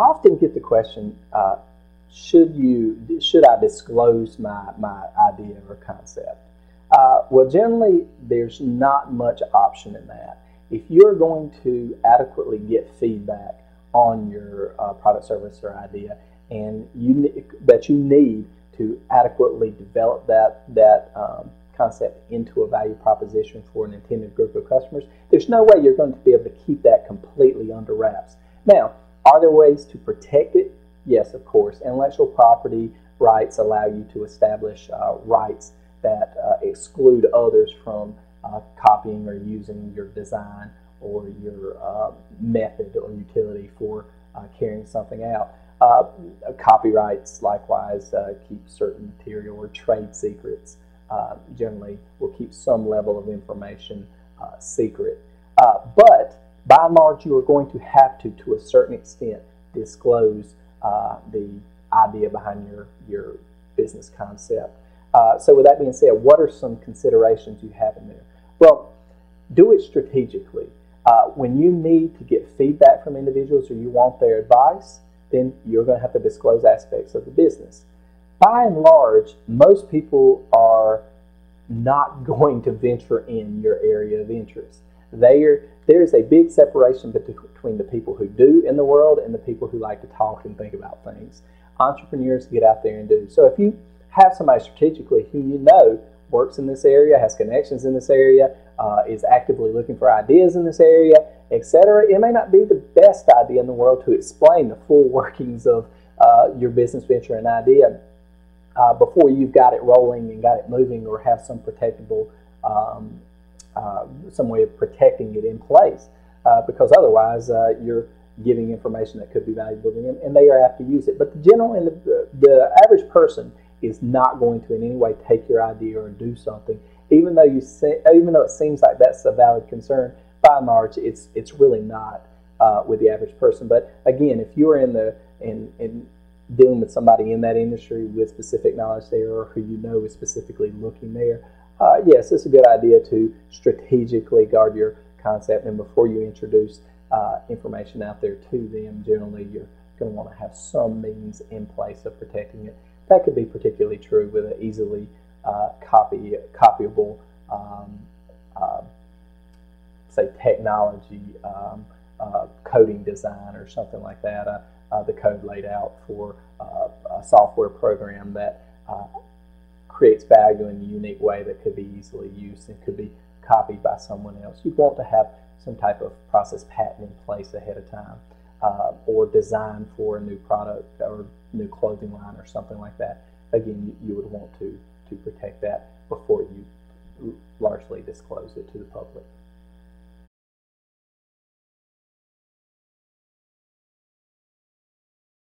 often get the question, should I disclose my idea or concept? Well, generally, there's not much option in that. If you're going to adequately get feedback on your product, service, or idea, and that you need to adequately develop that concept into a value proposition for an intended group of customers, there's no way you're going to be able to keep that completely under wraps. Now, are there ways to protect it? Yes, of course. Intellectual property rights allow you to establish rights that exclude others from copying or using your design or your method or utility for carrying something out. Copyrights, likewise, keep certain material, or trade secrets generally will keep some level of information secret. But by and large, you are going to have to a certain extent, disclose the idea behind your business concept. So with that being said, what are some considerations you have in there? Well, do it strategically. When you need to get feedback from individuals or you want their advice, then you're going to have to disclose aspects of the business. By and large, most people are not going to venture in your area of interest. There is a big separation between the people who do in the world and the people who like to talk and think about things. Entrepreneurs get out there and do. So if you have somebody strategically who you know works in this area, has connections in this area, is actively looking for ideas in this area, etc., it may not be the best idea in the world to explain the full workings of your business venture and idea before you've got it rolling and got it moving, or have some protectable, some way of protecting it in place, because otherwise you're giving information that could be valuable to them, and they are apt to use it. But the general and the average person is not going to in any way take your idea or do something, even though it seems like that's a valid concern. By and large, it's really not with the average person. But again, if you're in dealing with somebody in that industry with specific knowledge there, or who you know is specifically looking there, yes, it's a good idea to strategically guard your concept, and before you introduce information out there to them, generally you're going to want to have some means in place of protecting it. That could be particularly true with an easily copyable, say, technology, coding design or something like that. The code laid out for a software program that creates value in a unique way that could be easily used and could be copied by someone else. You'd want to have some type of process patent in place ahead of time, or design for a new product or new clothing line or something like that. Again, you would want to protect that before you largely disclose it to the public.